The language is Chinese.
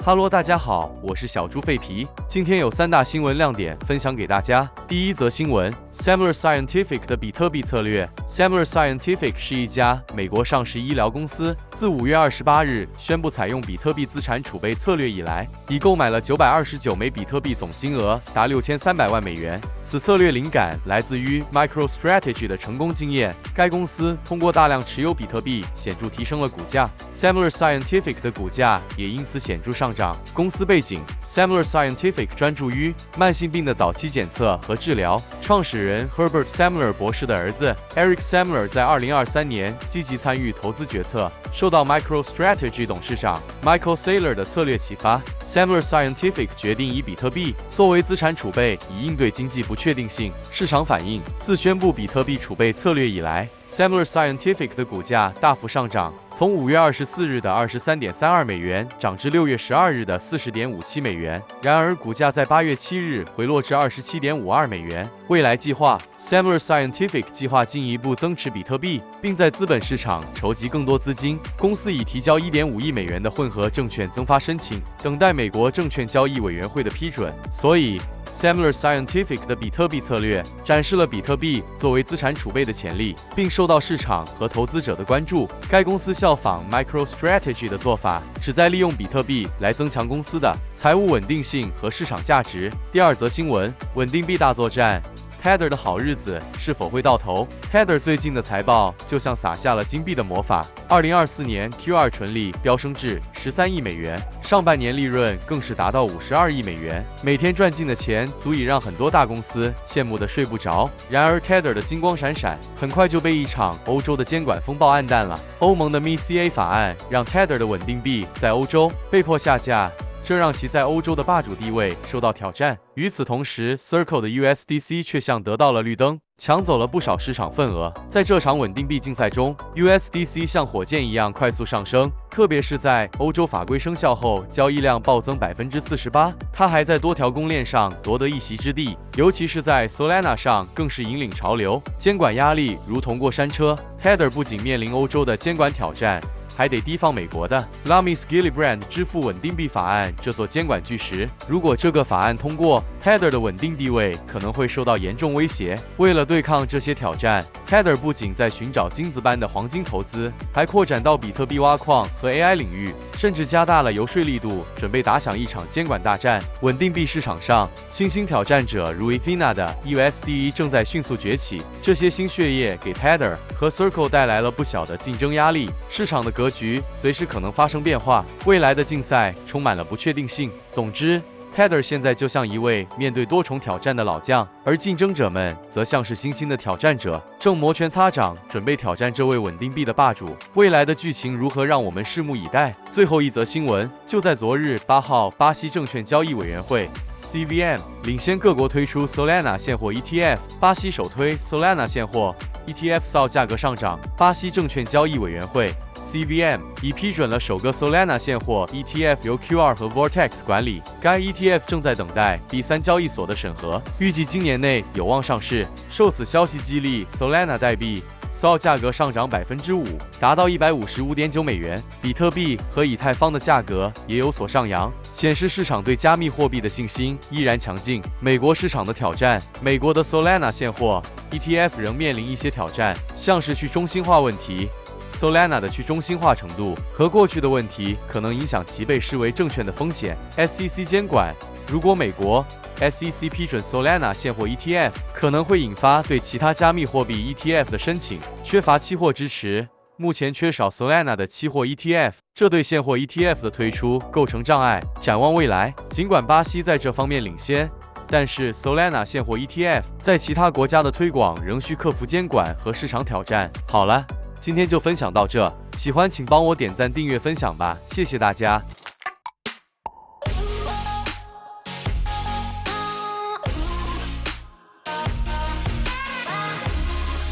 哈喽，大家好，我是小猪废皮。今天有3大新闻亮点分享给大家。第一则新闻 ，Semler Scientific 的比特币策略。Semler Scientific 是一家美国上市医疗公司，自5月28日宣布采用比特币资产储备策略以来，已购买了929枚比特币，总金额达6300万美元。此策略灵感来自于 MicroStrategy 的成功经验。该公司通过大量持有比特币，显著提升了股价。Semler Scientific 的股价也因此显著上涨。公司背景 ：Semler Scientific 专注于慢性病的早期检测和治疗。创始人 Herbert Semler 博士的儿子 Eric Semler 在2023年积极参与投资决策，受到 MicroStrategy 董事长 Michael Saylor 的策略启发。Semler Scientific 决定以比特币作为资产储备，以应对经济不确定性。市场反应：自宣布比特币储备策略以来，Semler Scientific 的股价大幅上涨，从5月24日的23.32美元涨至6月12日的40.57美元。然而，股价在8月7日回落至27.52美元。未来计划 ，Semler Scientific 计划进一步增持比特币，并在资本市场筹集更多资金。公司已提交1.5亿美元的混合证券增发申请，等待美国证券交易委员会的批准。所以，Semler Scientific 的比特币策略展示了比特币作为资产储备的潜力，并受到市场和投资者的关注。该公司效仿 MicroStrategy 的做法，旨在利用比特币来增强公司的财务稳定性和市场价值。第二则新闻：稳定币大作战。Tether 的好日子是否会到头 ？Tether 最近的财报就像撒下了金币的魔法。2024年 Q2 纯利飙升至13亿美元，上半年利润更是达到52亿美元，每天赚进的钱足以让很多大公司羡慕的睡不着。然而 Tether 的金光闪闪，很快就被一场欧洲的监管风暴暗淡了。欧盟的 MiCA 法案让 Tether 的稳定币在欧洲被迫下架，这让其在欧洲的霸主地位受到挑战。与此同时 ，Circle 的 USDC 却像得到了绿灯，抢走了不少市场份额。在这场稳定币竞赛中 ，USDC 像火箭一样快速上升，特别是在欧洲法规生效后，交易量暴增48%。它还在多条公链上夺得一席之地，尤其是在 Solana 上更是引领潮流。监管压力如同过山车 ，Tether 不仅面临欧洲的监管挑战，还得提防美国的 Lamis-Gillibrand 支付稳定币法案这座监管巨石。如果这个法案通过 ，Tether 的稳定地位可能会受到严重威胁。为了对抗这些挑战 ，Tether 不仅在寻找金子般的黄金投资，还扩展到比特币挖矿和 AI 领域，甚至加大了游说力度，准备打响一场监管大战。稳定币市场上，新兴挑战者如 Ethena 的 USDE 正在迅速崛起，这些新血液给 Tether 和 Circle 带来了不小的竞争压力。市场的格局随时可能发生变化，未来的竞赛充满了不确定性。总之，Tether 现在就像一位面对多重挑战的老将，而竞争者们则像是新兴的挑战者，正摩拳擦掌，准备挑战这位稳定币的霸主。未来的剧情如何，让我们拭目以待。最后一则新闻，就在昨日8号，巴西证券交易委员会 CVM 领先各国推出 Solana 现货 ETF， 巴西首推 Solana 现货 ETF SOL 价格上涨，巴西证券交易委员会CVM 已批准了首个 Solana 现货 ETF， 由 QR 和 Vortex 管理。该 ETF 正在等待第3交易所的审核，预计今年内有望上市。受此消息激励 ，Solana 代币 SOL 价格上涨5%，达到155.9美元。比特币和以太坊的价格也有所上扬，显示市场对加密货币的信心依然强劲。美国市场的挑战，美国的 Solana 现货 ETF 仍面临一些挑战，像是去中心化问题。Solana 的去中心化程度和过去的问题可能影响其被视为证券的风险。SEC 监管，如果美国 SEC 批准 Solana 现货 ETF， 可能会引发对其他加密货币 ETF 的申请。缺乏期货支持，目前缺少 Solana 的期货 ETF， 这对现货 ETF 的推出构成障碍。展望未来，尽管巴西在这方面领先，但是 Solana 现货 ETF 在其他国家的推广仍需克服监管和市场挑战。好了，今天就分享到这，喜欢请帮我点赞、订阅、分享吧，谢谢大家。